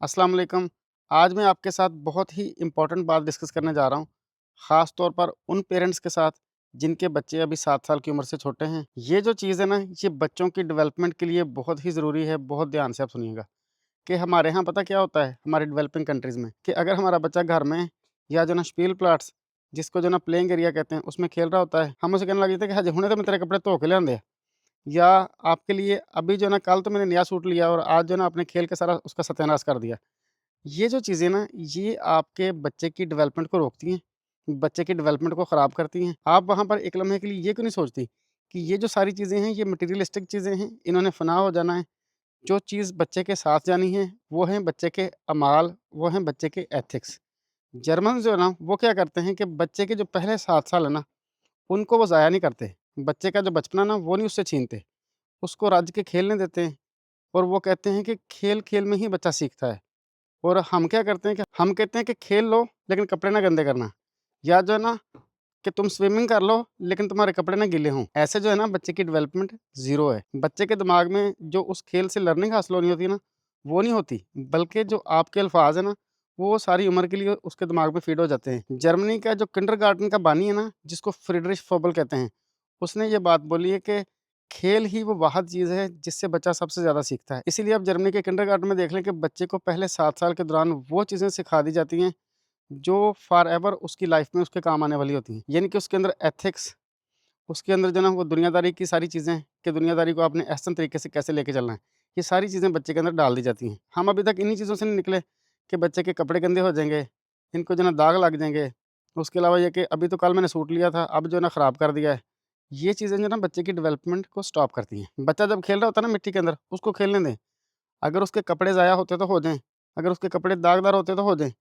अस्सलाम वालेकुम। आज मैं आपके साथ बहुत ही इम्पोर्टेंट बात डिस्कस करने जा रहा हूँ, ख़ास तौर पर उन पेरेंट्स के साथ जिनके बच्चे अभी 7 साल की उम्र से छोटे हैं। ये जो चीज़ है ना, ये बच्चों की डेवलपमेंट के लिए बहुत ही ज़रूरी है, बहुत ध्यान से आप सुनिएगा कि हमारे यहाँ पता क्या होता है, हमारे डेवलपिंग कंट्रीज़ में कि अगर हमारा बच्चा घर में या जो ना स्पील प्लाट्स जिसको जो ना प्लेइंग एरिया कहते हैं, उसमें खेल रहा होता है, हम उसे कहने लग जाते हैं कि हजे हुणे तो मैं तेरे कपड़े धो के लिआंदे या आपके लिए अभी जो ना कल तो मैंने नया सूट लिया और आज जो ना आपने खेल के सारा उसका सत्यानाश कर दिया। ये जो चीज़ें ना, ये आपके बच्चे की डेवलपमेंट को रोकती हैं, बच्चे की डेवलपमेंट को ख़राब करती हैं। आप वहाँ पर एक लम्हे के लिए ये क्यों नहीं सोचती कि ये जो सारी चीज़ें हैं, ये मटीरियलिस्टिक चीज़ें हैं, इन्होंने फ़ना हो जाना है। जो चीज़ बच्चे के साथ जानी है, वो हैं बच्चे के अमाल, वो हैं बच्चे के एथिक्स। जर्मन जो है ना, वो क्या करते हैं कि बच्चे के जो पहले 7 साल है ना, उनको वो ज़ाया नहीं करते। बच्चे का जो बचपना ना, वो नहीं उससे छीनते, उसको रज के खेलने देते हैं और वो कहते हैं कि खेल-खेल में ही बच्चा सीखता है। और हम क्या करते हैं कि हम कहते हैं कि खेल लो लेकिन कपड़े ना गंदे करना, या जो है ना कि तुम स्विमिंग कर लो लेकिन तुम्हारे कपड़े ना गीले हों। ऐसे जो है ना बच्चे की डेवलपमेंट ज़ीरो है। बच्चे के दिमाग में जो उस खेल से लर्निंग हासिल होनी होती है ना, वो नहीं होती, बल्कि जो आपके अल्फाज है ना, वो सारी उम्र के लिए उसके दिमाग में फीड हो जाते हैं। जर्मनी का जो किंडरगार्टन का बानी है ना, जिसको फ्रीडरिश फोबल कहते हैं, उसने ये बात बोली है कि खेल ही वो वाहद चीज़ है जिससे बच्चा सबसे ज़्यादा सीखता है। इसीलिए आप जर्मनी के किंडरगार्टन में देख लें कि बच्चे को पहले 7 साल के दौरान वो चीज़ें सिखा दी जाती हैं जो फॉरएवर उसकी लाइफ में उसके काम आने वाली होती हैं। यानी कि उसके अंदर एथिक्स, उसके अंदर जो है ना वो दुनियादारी की सारी चीज़ें कि दुनियादारी को आपने एहसन तरीके से कैसे लेके चलना है, ये सारी चीज़ें बच्चे के अंदर डाल दी जाती हैं। हम अभी तक इन्हीं चीज़ों से नहीं निकले कि बच्चे के कपड़े गंदे हो जाएँगे, इनको जो है ना दाग लग जाएँगे। उसके अलावा ये कि अभी तो कल मैंने सूट लिया था, अब जो है ना ख़राब कर दिया है। ये चीज़ें जो है ना बच्चे की डेवलपमेंट को स्टॉप करती हैं। बच्चा जब खेल रहा होता है ना मिट्टी के अंदर, उसको खेलने दें। अगर उसके कपड़े ज़ाया होते तो हो जाएँ, अगर उसके कपड़े दागदार होते तो हो जाएँ।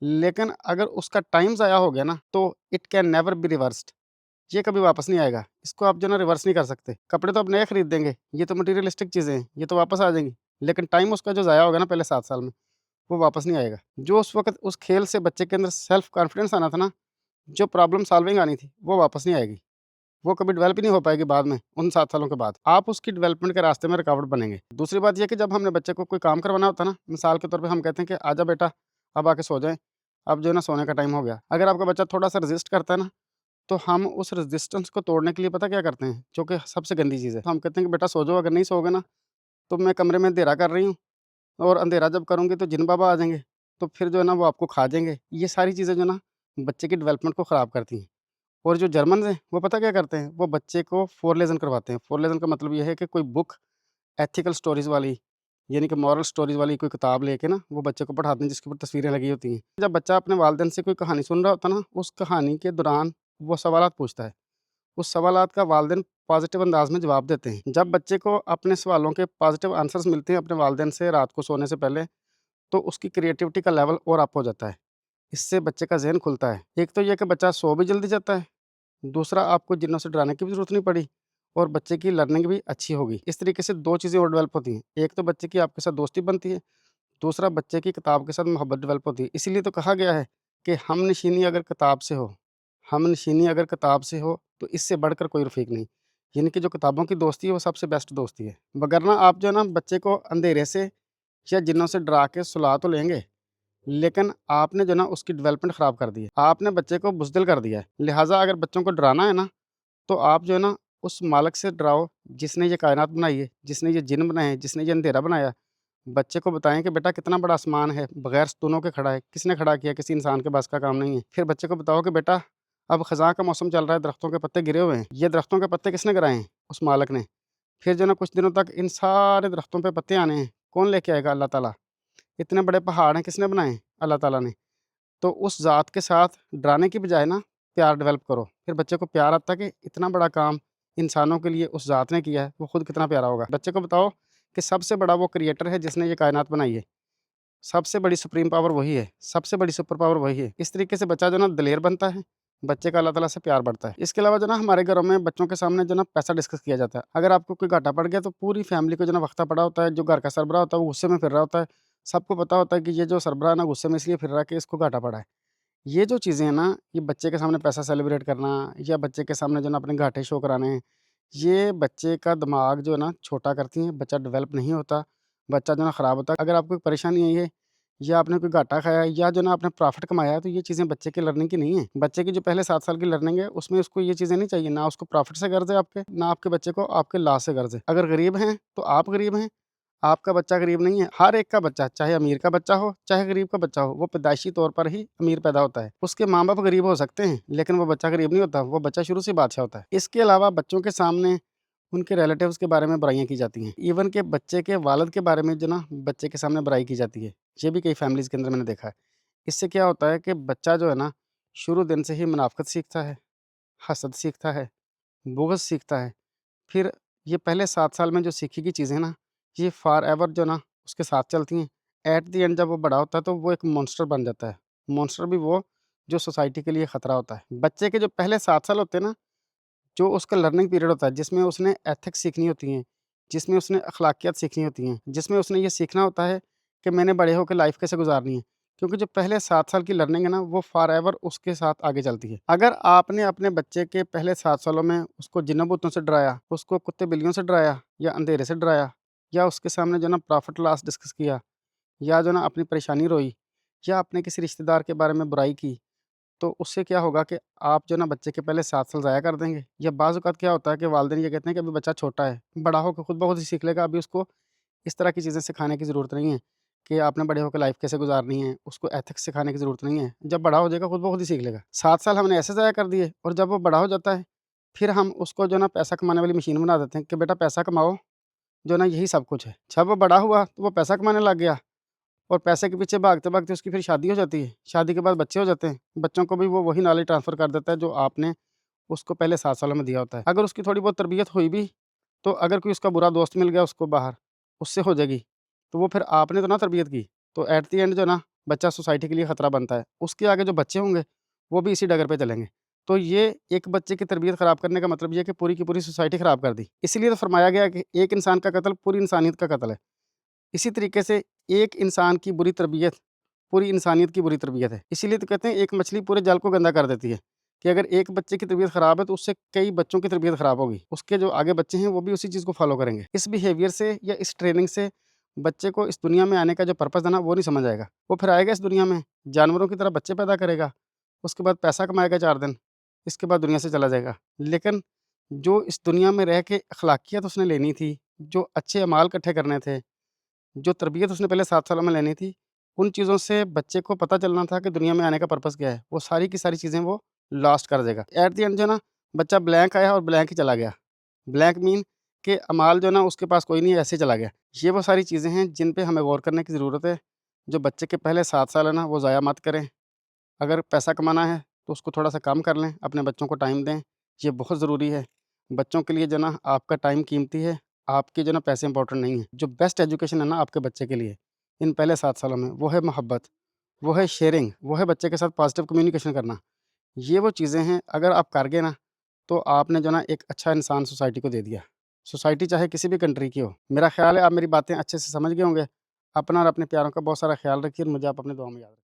लेकिन अगर उसका टाइम ज़ाया हो गया ना, तो it can never be reversed. ये कभी वापस नहीं आएगा। इसको आप जो है ना रिवर्स नहीं कर सकते। कपड़े तो आप नए खरीद देंगे, ये तो मटीरियलिस्टिक चीज़ें हैं, ये तो वापस आ जाएँगी। लेकिन टाइम उसका जो ज़ाया होगा ना पहले 7 साल में, वो वापस नहीं आएगा। जो उस वक़्त उस खेल से बच्चे के अंदर सेल्फ कॉन्फिडेंस आना था ना, जो प्रॉब्लम सॉल्विंग आनी थी, वो वापस नहीं आएगी। वो कभी डेवलप ही नहीं हो पाएगी बाद में, उन 7 सालों के बाद। आप उसकी डेवलपमेंट के रास्ते में रुकावट बनेंगे। दूसरी बात ये है कि जब हमने बच्चे को कोई काम करवाना होता है ना, मिसाल के तौर पे हम कहते हैं कि आजा बेटा, अब आके सो जाएँ, अब जो है ना सोने का टाइम हो गया। अगर आपका बच्चा थोड़ा-सा रेज़िस्ट करता है ना, तो हम उस रेज़िस्टेंस को तोड़ने के लिए पता क्या करते हैं, जो कि सबसे गंदी चीज़ है। तो हम कहते हैं कि बेटा सो जाओ, अगर नहीं सोओगे ना, तो मैं कमरे में अंधेरा कर रही हूँ और अंधेरा जब करूँगी तो जिन बाबा आ जाएँगे, तो फिर जो है ना वो आपको खा जाएँगे। ये सारी चीज़ें जो है ना, बच्चे की डेवलपमेंट को ख़राब करती हैं। और जो जर्मन्स हैं, वो पता क्या करते हैं? वो बच्चे को फ़ोरलेसन करवाते हैं। फ़ोरलेसन का मतलब ये है कि कोई बुक एथिकल स्टोरीज़ वाली, यानी कि मॉरल स्टोरीज़ वाली कोई किताब लेके ना, वो बच्चे को पढ़ाते हैं जिसके ऊपर तस्वीरें लगी होती हैं। जब बच्चा अपने वालिदैन से कोई कहानी सुन रहा होता है ना, उस कहानी के दौरान वो सवालात पूछता है। उस सवालात का वालिदैन पॉज़िटिव अंदाज़ में जवाब देते हैं। जब बच्चे को अपने सवालों के पॉज़िटिव आंसर्स मिलते हैं अपने वालिदैन से रात को सोने से पहले, तो उसकी क्रिएटिविटी का लेवल और अप हो जाता है। इससे बच्चे का ज़हन खुलता है। एक तो ये कि बच्चा सो भी जल्दी जाता है, दूसरा आपको जिन्नों से डराने की भी ज़रूरत नहीं पड़ी और बच्चे की लर्निंग भी अच्छी होगी। इस तरीके से 2 चीज़ें और डेवलप होती हैं। एक तो बच्चे की आपके साथ दोस्ती बनती है, दूसरा बच्चे की किताब के साथ मोहब्बत डेवलप होती है। इसीलिए तो कहा गया है कि हमनशीनी अगर किताब से हो, हमनशीनी अगर किताब से हो, तो इससे बढ़कर कोई रफ़ीक नहीं। यानी कि जो किताबों की दोस्ती है वो सबसे बेस्ट दोस्ती है। वगरना आप जो है ना बच्चे को अंधेरे से या जिन्नों से डरा के सुला तो लेंगे, लेकिन आपने जो है ना उसकी डेवलपमेंट ख़राब कर दी है। आपने बच्चे को बुज़दिल कर दिया है। लिहाज़ा अगर बच्चों को डराना है ना, तो आप जो है ना उस मालिक से डराओ जिसने ये कायनात बनाई है, जिसने ये जिन बनाए हैं, जिसने ये अंधेरा बनाया। बच्चे को बताएँ कि बेटा कितना बड़ा आसमान है, बगैर सतूनों के खड़ा है। किसने खड़ा किया? किसी इंसान के बस का काम नहीं है। फिर बच्चे को बताओ कि बेटा अब ख़ज़ां का मौसम चल रहा है, दरख्तों के पत्ते गिरे हुए हैं। ये दरख्तों के पत्ते किसने गिराए हैं? उस मालिक ने। फिर जो है ना कुछ दिनों तक इन सारे दरख्तों पे पत्ते आने हैं। कौन लेके आएगा? अल्लाह ताला। इतने बड़े पहाड़ हैं, किसने बनाए हैं? अल्लाह ताला ने। तो उस ज़ात के साथ डराने की बजाय ना प्यार डेवलप करो। फिर बच्चे को प्यार आता है कि इतना बड़ा काम इंसानों के लिए उस ज़ात ने किया है, वो खुद कितना प्यारा होगा। बच्चे को बताओ कि सबसे बड़ा वो क्रिएटर है जिसने ये कायनात बनाई है। सबसे बड़ी सुप्रीम पावर वही है, सबसे बड़ी सुपर पावर वही है। इस तरीके से बच्चा जो ना दलेर बनता है, बच्चे का अल्लाह ताला से प्यार बढ़ता है। इसके अलावा जो ना हमारे घरों में बच्चों के सामने जो ना पैसा डिस्कस किया जाता है। अगर आपको कोई घाटा पड़ गया तो पूरी फैमिली को जो ना वक्ता पड़ा होता है, जो घर का सरबराह होता है वो गुस्से में फिर रहा होता है। सबको पता होता है कि ये जो सरबराह है ना गुस्से में इसलिए फिर रहा है कि इसको घाटा पड़ा है। ये जो चीज़ें हैं ना, ये बच्चे के सामने पैसा सेलिब्रेट करना या बच्चे के सामने जो है ना अपने घाटे शो कराने, ये बच्चे का दिमाग जो है ना छोटा करती हैं, बच्चा डेवलप नहीं होता, बच्चा जो है ना ख़राब होता है। अगर आपको कोई परेशानी आई है या आपने कोई घाटा खाया है या जो ना आपने प्रॉफ़िट कमाया है, तो ये चीज़ें बच्चे की लर्निंग की नहीं है। बच्चे की जो पहले 7 साल की लर्निंग है, उसमें उसको ये चीज़ें नहीं चाहिए, ना उसको प्रॉफ़िट से गर्ज़ है आपके, ना आपके बच्चे को आपके लॉस से गर्ज़ है। अगर गरीब हैं, तो आप गरीब हैं, आपका बच्चा गरीब नहीं है। हर एक का बच्चा, चाहे अमीर का बच्चा हो, चाहे गरीब का बच्चा हो, वो पैदाइशी तौर पर ही अमीर पैदा होता है। उसके माँ-बाप गरीब हो सकते हैं, लेकिन वो बच्चा गरीब नहीं होता, वो बच्चा शुरू से बादशाह होता है। इसके अलावा बच्चों के सामने उनके रिलेटिव्स के बारे में बुराइयाँ की जाती हैं। इवन के बच्चे के वालिद के बारे में जो ना बच्चे के सामने बुराई की जाती है। ये भी कई फैमिलीज़ के अंदर मैंने देखा है। इससे क्या होता है कि बच्चा जो है ना, शुरू दिन से ही मुनाफ़िक़त सीखता है, हसद सीखता है, बुग़्ज़ सीखता है। फिर ये पहले 7 साल में जो सीखी की चीज़ें हैं ना, ये फ़ॉरएवर जो ना उसके साथ चलती हैं। एट द एंड जब वो बड़ा होता है, तो वो एक मॉन्स्टर बन जाता है। मॉन्स्टर भी वो जो सोसाइटी के लिए ख़तरा होता है। बच्चे के जो पहले 7 साल होते हैं ना, जो उसका लर्निंग पीरियड होता है, जिसमें उसने एथिक्स सीखनी होती हैं, जिसमें उसने अखलाकियात सीखनी होती हैं, जिसमें उसने ये सीखना होता है कि मैंने बड़े होकर लाइफ कैसे गुजारनी है। क्योंकि जो पहले 7 साल की लर्निंग है ना, वो फॉरएवर उसके साथ आगे चलती है। अगर आपने अपने बच्चे के पहले 7 सालों में उसको जिन्नों-भूतों से डराया, उसको कुत्ते-बिल्लियों से डराया या अंधेरे से डराया या उसके सामने जो ना प्रॉफ़िट लॉस डिस्कस किया या जो ना अपनी परेशानी रोई या अपने किसी रिश्तेदार के बारे में बुराई की, तो उससे क्या होगा कि आप जो ना बच्चे के पहले 7 साल ज़ाया कर देंगे। या बाज़ औक़ात क्या होता है कि वालिदैन ये कहते हैं कि अभी बच्चा छोटा है, बड़ा होकर खुद ब खुद ही सीख लेगा, अभी उसको इस तरह की चीज़ें सिखाने की ज़रूरत नहीं है कि आपने बड़े होकर लाइफ़ कैसे गुज़ारनी है, उसको एथिक्स सिखाने की ज़रूरत नहीं है। जब बड़ा हो जाएगा खुद ब खुद ही सीख लेगा। 7 साल हमने ऐसे ज़ाया कर दिए और जब वो बड़ा हो जाता है, फिर हम उसको जो ना पैसा कमाने वाली मशीन बना देते हैं कि बेटा पैसा कमाओ, जो ना यही सब कुछ है। जब वो बड़ा हुआ, तो वो पैसा कमाने लग गया और पैसे के पीछे भागते-भागते उसकी फिर शादी हो जाती है। शादी के बाद बच्चे हो जाते हैं। बच्चों को भी वो वही नॉलेज ट्रांसफ़र कर देता है जो आपने उसको पहले 7 सालों में दिया होता है। अगर उसकी थोड़ी बहुत तरबियत हुई भी, तो अगर कोई उसका बुरा दोस्त मिल गया उसको बाहर, उससे हो जाएगी। तो वो फिर आपने तो ना तरबियत की। तो एट द एंड जो ना बच्चा सोसाइटी के लिए खतरा बनता है। उसके आगे जो बच्चे होंगे, वो भी इसी डगर पे चलेंगे। तो ये एक बच्चे की तरबियत ख़राब करने का मतलब ये है कि पूरी की पूरी सोसाइटी ख़राब कर दी। इसीलिए तो फ़रमाया गया है कि एक इंसान का कत्ल पूरी इंसानियत का कत्ल है। इसी तरीके से एक इंसान की बुरी तरबियत पूरी इंसानियत की बुरी तरबियत है। इसीलिए तो कहते हैं एक मछली पूरे जाल को गंदा कर देती है, कि अगर एक बच्चे की तबीयत ख़राब है तो उससे कई बच्चों की तबीयत ख़राब होगी। उसके जो आगे बच्चे हैं वो भी उसी चीज़ को फ़ॉलो करेंगे। इस बिहेवियर से या इस ट्रेनिंग से बच्चे को इस दुनिया में आने का जो पर्पज़ है ना वो नहीं समझ आएगा। वो फिर आएगा इस दुनिया में जानवरों की तरह बच्चे पैदा करेगा, उसके बाद पैसा कमाएगा 4 दिन, इसके बाद दुनिया से चला जाएगा। लेकिन जो इस दुनिया में रह के अखलाकियत उसने लेनी थी, जो अच्छे अमाल इकट्ठे करने थे, जो तरबियत उसने पहले 7 सालों में लेनी थी, उन चीज़ों से बच्चे को पता चलना था कि दुनिया में आने का पर्पज़ क्या है। वो सारी की सारी चीज़ें वो लॉस्ट कर देगा। एट द एंड जो है ना, बच्चा ब्लैंक आया और ब्लैंक ही चला गया। ब्लैंक मीन कि अमाल जो है ना उसके पास कोई नहीं है, ऐसे ही चला गया। ये वो सारी चीज़ें हैं जिन पे हमें गौर करने की ज़रूरत है। जो बच्चे के पहले 7 साल है ना, वो ज़ाया मत करें। अगर पैसा कमाना है, तो उसको थोड़ा-सा कम कर लें, अपने बच्चों को टाइम दें, ये बहुत ज़रूरी है। बच्चों के लिए जो ना आपका टाइम कीमती है, आपके जो ना पैसे इंपॉर्टेंट नहीं हैं। जो बेस्ट एजुकेशन है ना आपके बच्चे के लिए, इन पहले 7 सालों में, वो है मोहब्बत, वो है शेयरिंग, वो है बच्चे के साथ पॉज़िटिव कम्युनिकेशन करना। ये वो चीज़ें हैं, अगर आप कर गए ना, तो आपने जो ना एक अच्छा इंसान सोसाइटी को दे दिया। सोसाइटी चाहे किसी भी कंट्री की हो। मेरा ख़्याल है आप मेरी बातें अच्छे से समझ गए होंगे। अपना और अपने प्यारों का बहुत सारा ख़्याल रखिए और मुझे आप अपनी दुआ में याद रखें।